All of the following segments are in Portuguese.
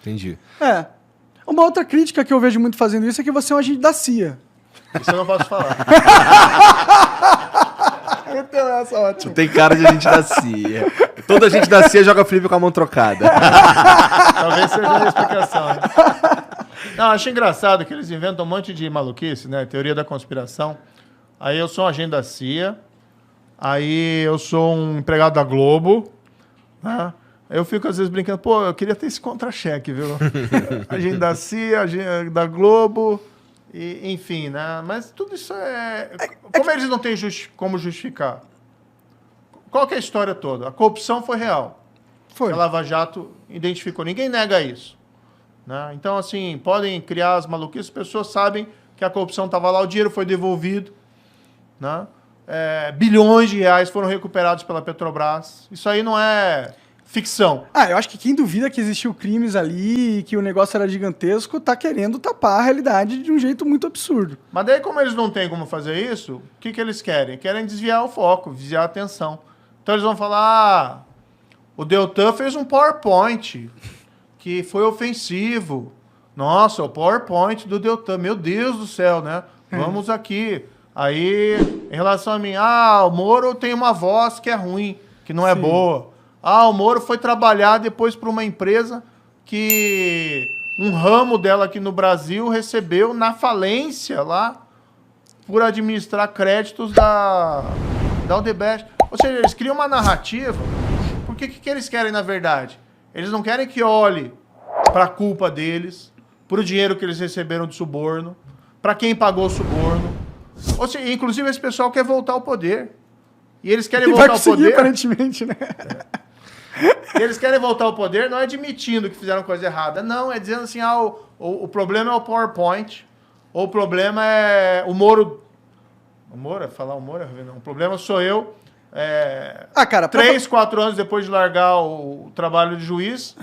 Entendi. Uma outra crítica que eu vejo muito fazendo isso é que você é um agente da CIA. Isso eu não posso falar. Então essa ótima. Tem cara de agente da CIA. Toda gente da CIA joga Felipe com a mão trocada. Talvez seja a explicação. Né? Não, acho engraçado que eles inventam um monte de maluquice, né? Teoria da conspiração. Aí eu sou um agente da CIA. Aí eu sou um empregado da Globo. Né? Eu fico às vezes brincando, pô, eu queria ter esse contra-cheque, viu? Agente da CIA, agente da Globo, e, enfim, né? Mas tudo isso como eles não têm como justificar? Qual que é a história toda? A corrupção foi real. Foi. A Lava Jato identificou. Ninguém nega isso. Né? Então, assim, podem criar as maluquices, as pessoas sabem que a corrupção estava lá, o dinheiro foi devolvido. Né? Bilhões de reais foram recuperados pela Petrobras. Isso aí não é ficção. Eu acho que quem duvida que existiu crimes ali, que o negócio era gigantesco, tá querendo tapar a realidade de um jeito muito absurdo. Mas daí, como eles não têm como fazer isso, o que eles querem? Querem desviar o foco, desviar a atenção. Então eles vão falar, o Deltan fez um PowerPoint que foi ofensivo. Nossa, o PowerPoint do Deltan, meu Deus do céu, né? Vamos aqui. Aí, em relação a mim, o Moro tem uma voz que é ruim, que não é boa. O Moro foi trabalhar depois para uma empresa que um ramo dela aqui no Brasil recebeu na falência lá por administrar créditos da Odebrecht. Ou seja, eles criam uma narrativa. Porque o que eles querem, na verdade? Eles não querem que olhe para a culpa deles, para o dinheiro que eles receberam de suborno, para quem pagou o suborno. Ou seja, inclusive esse pessoal quer voltar ao poder. E eles querem voltar ao poder. Aparentemente, né? E eles querem voltar ao poder não é admitindo que fizeram coisa errada. Não, é dizendo assim, o problema é o PowerPoint. Ou o problema é o Moro. O Moro? Falar o Moro? Não. O problema sou eu. Cara, 4 anos depois de largar o trabalho de juiz,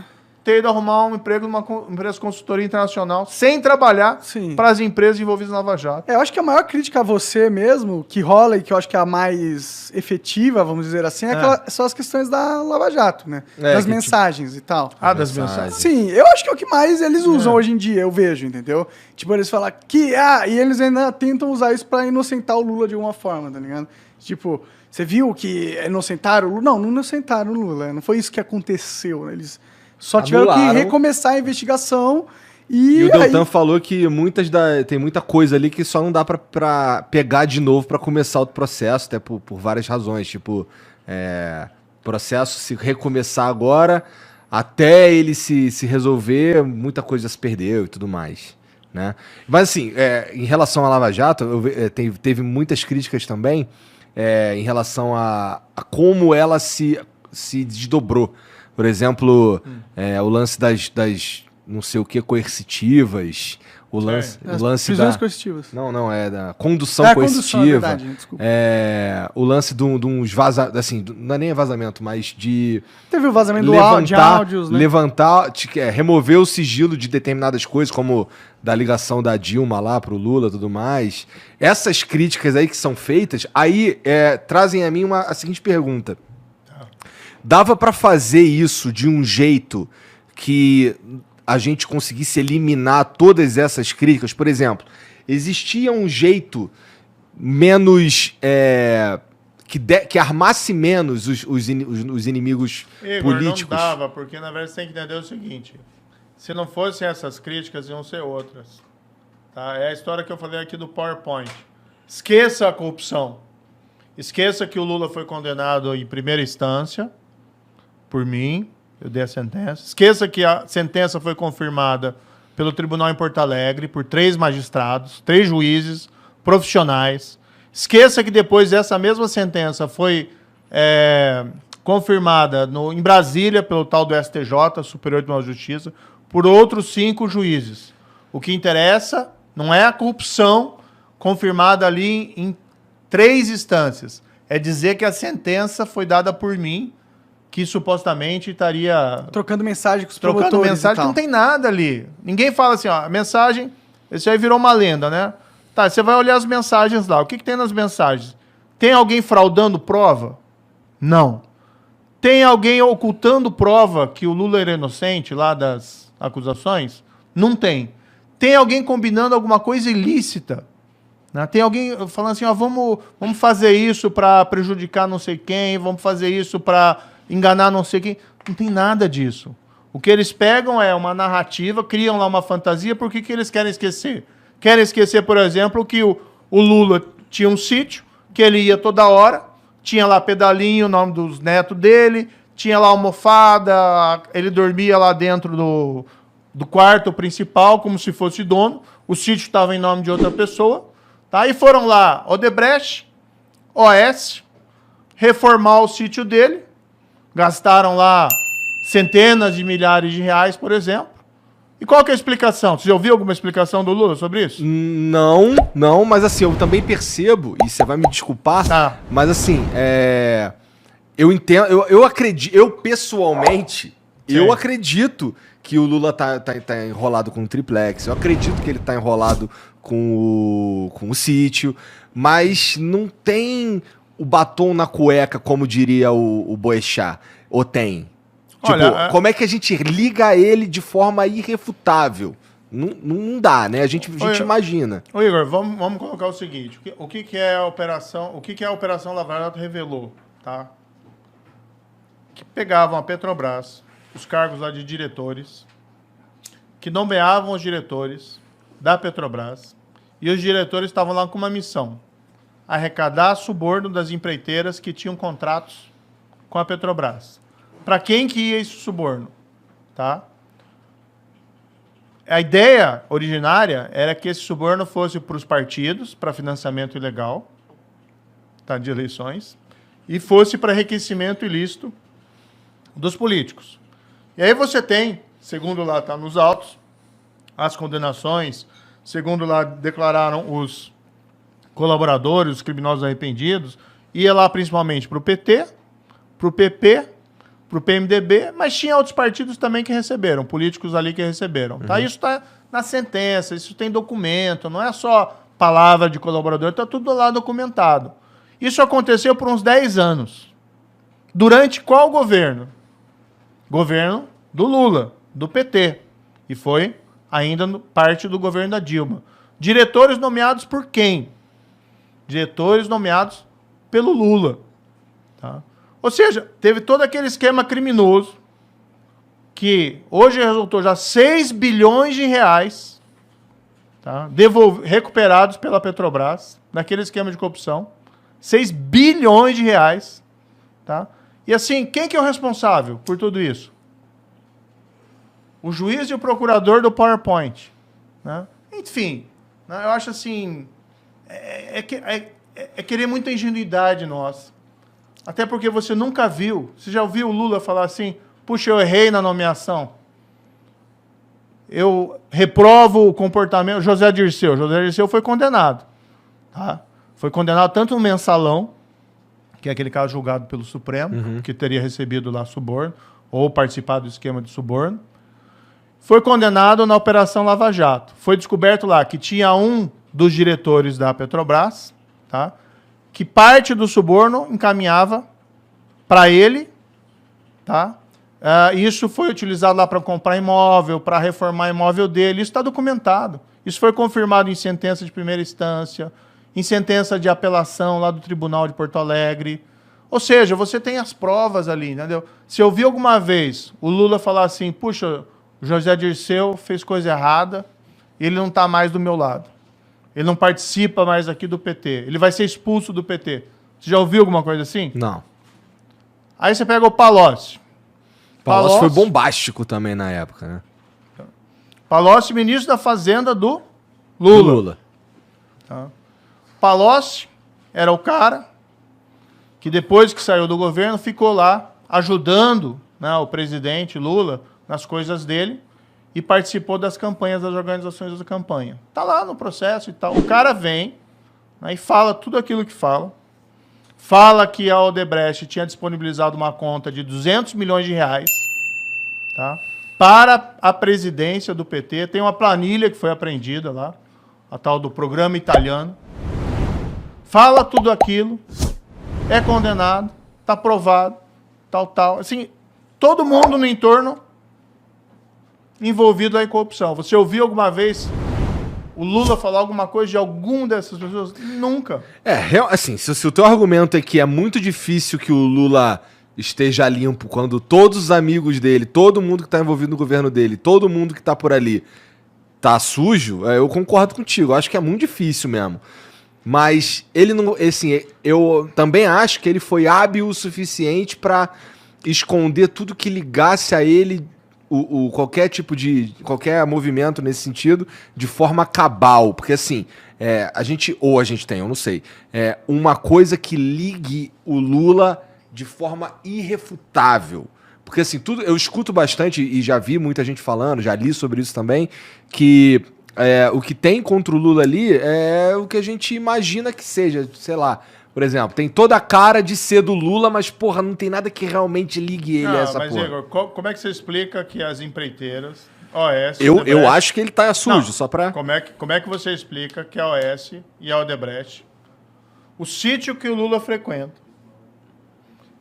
ter ido arrumar um emprego numa empresa de consultoria internacional, sem trabalhar para as empresas envolvidas na Lava Jato. Eu acho que a maior crítica a você mesmo, que rola e que eu acho que é a mais efetiva, vamos dizer assim, são as questões da Lava Jato, né? Das mensagens e tal. Das mensagens. Sim, eu acho que é o que mais eles usam hoje em dia, eu vejo, entendeu? Tipo, eles falam que... e eles ainda tentam usar isso pra inocentar o Lula de alguma forma, tá ligado? Tipo, você viu que inocentaram o Lula? Não inocentaram o Lula, não foi isso que aconteceu, né? Eles... Só tiveram que recomeçar a investigação e... o Deltan falou que tem muita coisa ali que só não dá pra pegar de novo pra começar outro processo, até por várias razões. Tipo, processo se recomeçar agora, até ele se resolver, muita coisa se perdeu e tudo mais. Né? Mas assim, em relação à Lava Jato, teve muitas críticas também em relação a como ela se desdobrou. Por exemplo, o lance das não sei o que coercitivas, o lance prisões coercitivas. Não, é da condução coercitiva. Verdade, desculpa. O lance de uns vazamentos, assim, não é nem vazamento, mas de... Teve o vazamento de áudios, né? Remover o sigilo de determinadas coisas, como da ligação da Dilma lá pro Lula e tudo mais. Essas críticas aí que são feitas, aí trazem a mim a seguinte pergunta. Dava pra fazer isso de um jeito que a gente conseguisse eliminar todas essas críticas? Por exemplo, existia um jeito menos... que armasse menos os inimigos políticos? Não dava, porque na verdade você tem que entender o seguinte. Se não fossem essas críticas, iam ser outras. Tá? É a história que eu falei aqui do PowerPoint. Esqueça a corrupção. Esqueça que o Lula foi condenado em primeira instância por mim, eu dei a sentença. Esqueça que a sentença foi confirmada pelo tribunal em Porto Alegre, por 3 magistrados, 3 juízes profissionais. Esqueça que depois essa mesma sentença foi confirmada em Brasília, pelo tal do STJ, Superior Tribunal de Justiça, por outros 5 juízes. O que interessa não é a corrupção confirmada ali em 3 instâncias. É dizer que a sentença foi dada por mim, que supostamente estaria... Trocando mensagem com os promotores. Trocando mensagem, que não tem nada ali. Ninguém fala assim, a mensagem... Isso aí virou uma lenda, né? Tá, você vai olhar as mensagens lá. O que tem nas mensagens? Tem alguém fraudando prova? Não. Tem alguém ocultando prova que o Lula era inocente lá das acusações? Não tem. Tem alguém combinando alguma coisa ilícita? Né? Tem alguém falando assim, ó, vamos fazer isso para prejudicar não sei quem, vamos fazer isso para enganar não sei quem. Não tem nada disso. O que eles pegam é uma narrativa, criam lá uma fantasia, por que eles querem esquecer? Querem esquecer, por exemplo, que o Lula tinha um sítio, que ele ia toda hora, tinha lá pedalinho, o nome dos netos dele, tinha lá almofada, ele dormia lá dentro do quarto principal, como se fosse dono, o sítio estava em nome de outra pessoa, tá? E foram lá Odebrecht, OS, reformar o sítio dele, gastaram lá centenas de milhares de reais, por exemplo. E qual que é a explicação? Você já ouviu alguma explicação do Lula sobre isso? Não, mas assim, eu também percebo, e você vai me desculpar, Tá. mas assim, eu entendo, eu acredito, eu pessoalmente, eu acredito que o Lula tá enrolado com o triplex, eu acredito que ele tá enrolado com o sítio, mas não tem o batom na cueca, como diria o Boechat, ou tem? Tipo, Olha, como é que a gente liga ele de forma irrefutável? Não dá, né? A gente imagina. Ô Igor, vamos colocar o seguinte, o que é a Operação Lava Jato revelou, tá? Que pegavam a Petrobras, os cargos lá de diretores, que nomeavam os diretores da Petrobras, e os diretores estavam lá com uma missão, arrecadar suborno das empreiteiras que tinham contratos com a Petrobras. Para quem que ia esse suborno? Tá? A ideia originária era que esse suborno fosse para os partidos, para financiamento ilegal, tá, de eleições, e fosse para enriquecimento ilícito dos políticos. E aí você tem, segundo lá está nos autos, as condenações, segundo lá declararam os colaboradores, os criminosos arrependidos, ia lá principalmente para o PT, para o PP, para o PMDB, mas tinha outros partidos também que receberam, políticos ali que receberam. Tá? Isso está na sentença, isso tem documento, não é só palavra de colaborador, está tudo lá documentado. Isso aconteceu por uns 10 anos. Durante qual governo? Governo do Lula, do PT. E foi ainda parte do governo da Dilma. Diretores nomeados por quem? Diretores nomeados pelo Lula. Tá? Ou seja, teve todo aquele esquema criminoso que hoje resultou já 6 bilhões de reais, tá, recuperados pela Petrobras, naquele esquema de corrupção. 6 bilhões de reais. Tá? E assim, quem que é o responsável por tudo isso? O juiz e o procurador do PowerPoint. Né? Enfim, né, eu acho assim, é querer muita ingenuidade nossa. Até porque você nunca viu, você já ouviu o Lula falar assim, puxa, eu errei na nomeação. Eu reprovo o comportamento. José Dirceu foi condenado. Tá? Foi condenado tanto no mensalão, que é aquele caso julgado pelo Supremo, que teria recebido lá suborno, ou participado do esquema de suborno. Foi condenado na Operação Lava Jato. Foi descoberto lá que tinha um dos diretores da Petrobras, tá? Que parte do suborno encaminhava para ele, tá? Isso foi utilizado lá para comprar imóvel, para reformar imóvel dele. Isso está documentado. Isso foi confirmado em sentença de primeira instância, em sentença de apelação lá do Tribunal de Porto Alegre. Ou seja, você tem as provas ali, entendeu? Se eu vi alguma vez o Lula falar assim, puxa, o José Dirceu fez coisa errada, ele não está mais do meu lado. Ele não participa mais aqui do PT. Ele vai ser expulso do PT. Você já ouviu alguma coisa assim? Não. Aí você pega o Palocci. Palocci foi bombástico também na época, né? Palocci, ministro da Fazenda do Lula. Tá? Palocci era o cara que depois que saiu do governo ficou lá ajudando, né, o presidente Lula nas coisas dele e participou das campanhas, das organizações da campanha. Tá lá no processo e tal. O cara vem, né, e fala tudo aquilo que fala. Fala que a Odebrecht tinha disponibilizado uma conta de 200 milhões de reais, tá, para a presidência do PT. Tem uma planilha que foi apreendida lá, a tal do programa italiano. Fala tudo aquilo, é condenado, está provado, tal. Assim, todo mundo no entorno envolvido lá em corrupção. Você ouviu alguma vez o Lula falar alguma coisa de algum dessas pessoas? Nunca. Assim, se o teu argumento é que é muito difícil que o Lula esteja limpo quando todos os amigos dele, todo mundo que tá envolvido no governo dele, todo mundo que tá por ali tá sujo, eu concordo contigo. Eu acho que é muito difícil mesmo. Mas ele não... Assim, eu também acho que ele foi hábil o suficiente pra esconder tudo que ligasse a ele, qualquer tipo de... qualquer movimento nesse sentido, de forma cabal. Porque assim, a gente tem, eu não sei, uma coisa que ligue o Lula de forma irrefutável. Porque assim, eu escuto bastante e já vi muita gente falando, já li sobre isso também, que o que tem contra o Lula ali é o que a gente imagina que seja, sei lá. Por exemplo, tem toda a cara de ser do Lula, mas, porra, não tem nada que realmente ligue ele a essa mas, porra. Igor, como é que você explica que as empreiteiras, OAS... Eu acho que ele tá sujo, não, só pra... Como é que você explica que a OAS e a Odebrecht, o sítio que o Lula frequenta,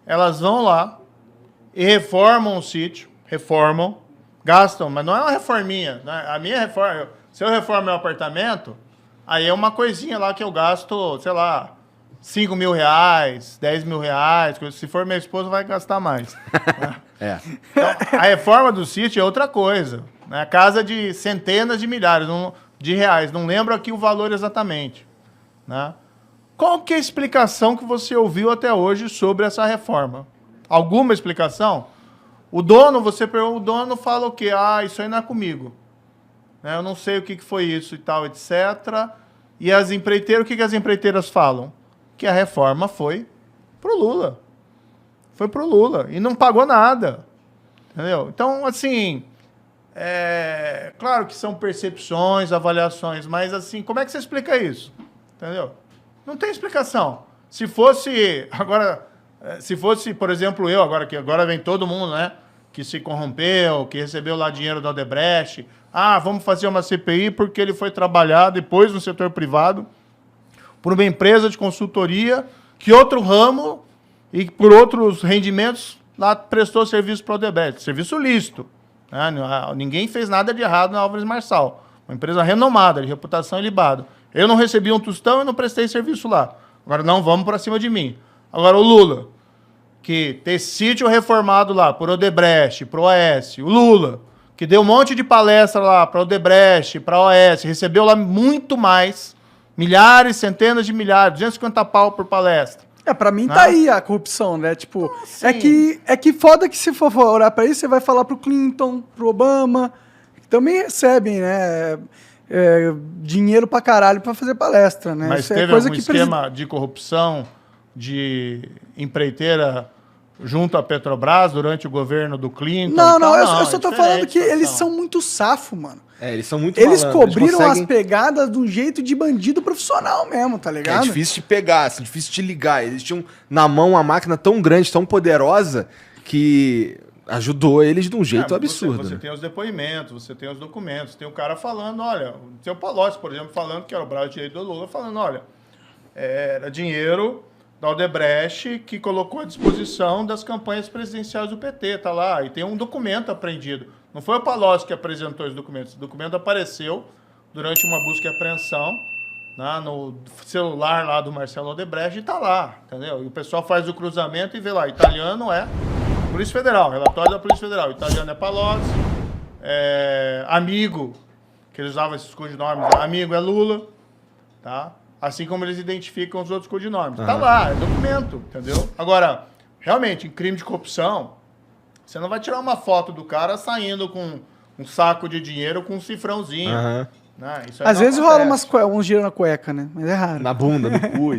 elas vão lá e reformam o sítio, gastam, mas não é uma reforminha. Né? A minha reforma, se eu reformo meu apartamento, aí é uma coisinha lá que eu gasto, sei lá, 5 mil reais, 10 mil reais. Se for minha esposa, vai gastar mais. Né? Então, a reforma do sítio é outra coisa. Né? Casa de centenas de milhares de reais. Não lembro aqui o valor exatamente. Né? Qual que é a explicação que você ouviu até hoje sobre essa reforma? Alguma explicação? O dono fala o quê? Isso aí não é comigo. Né? Eu não sei o que foi isso e tal, etc. E as empreiteiras, o que as empreiteiras falam? Que a reforma foi pro Lula. Foi pro Lula. E não pagou nada. Entendeu? Então, assim... claro que são percepções, avaliações, mas assim, como é que você explica isso? Entendeu? Não tem explicação. Se fosse, por exemplo, que agora vem todo mundo, né, que se corrompeu, que recebeu lá dinheiro da Odebrecht, vamos fazer uma CPI porque ele foi trabalhar depois no setor privado por uma empresa de consultoria que outro ramo e por outros rendimentos lá prestou serviço para a Odebrecht, serviço lícito. Né? Ninguém fez nada de errado na Álvares Marçal, uma empresa renomada, de reputação ilibada. Eu não recebi um tostão e não prestei serviço lá. Agora não vamos para cima de mim. Agora o Lula, que tem sítio reformado lá por Odebrecht, pro OAS, o Lula, que deu um monte de palestra lá para Odebrecht, para OAS, recebeu lá muito mais, milhares, centenas de milhares, 250 pau por palestra. Pra mim tá aí a corrupção, né? Tipo, é que foda que se for olhar pra isso, você vai falar pro Clinton, pro Obama, que também recebem, né? Dinheiro pra caralho pra fazer palestra, né? Mas isso teve coisa algum que esquema de corrupção de empreiteira junto à Petrobras durante o governo do Clinton? Não, eu só tô falando que eles são muito safo, mano. Eles são muito Eles malandros, cobriram conseguem... as pegadas de um jeito de bandido profissional mesmo, tá ligado? É difícil de pegar, assim, difícil de ligar. Eles tinham na mão uma máquina tão grande, tão poderosa, que ajudou eles de um jeito absurdo. Você né? tem os depoimentos, você tem os documentos, tem o cara falando, olha, tem o Palocci, por exemplo, falando que era o braço direito do Lula, falando, olha, era dinheiro da Odebrecht que colocou à disposição das campanhas presidenciais do PT, tá lá, e tem um documento apreendido. Não foi o Palocci que apresentou esse documento. Esse documento apareceu durante uma busca e apreensão, né, no celular lá do Marcelo Odebrecht e tá lá, entendeu? E o pessoal faz o cruzamento e vê lá, italiano é Polícia Federal, relatório da Polícia Federal, italiano é Palocci, amigo, que eles usavam esses codinomes, amigo é Lula, tá? Assim como eles identificam os outros codinomes. Tá lá, é documento, entendeu? Agora, realmente, em crime de corrupção, você não vai tirar uma foto do cara saindo com um saco de dinheiro com um cifrãozinho. Né? Isso Às vezes rola uns giros na cueca, né? Mas é raro. Na bunda, no cu.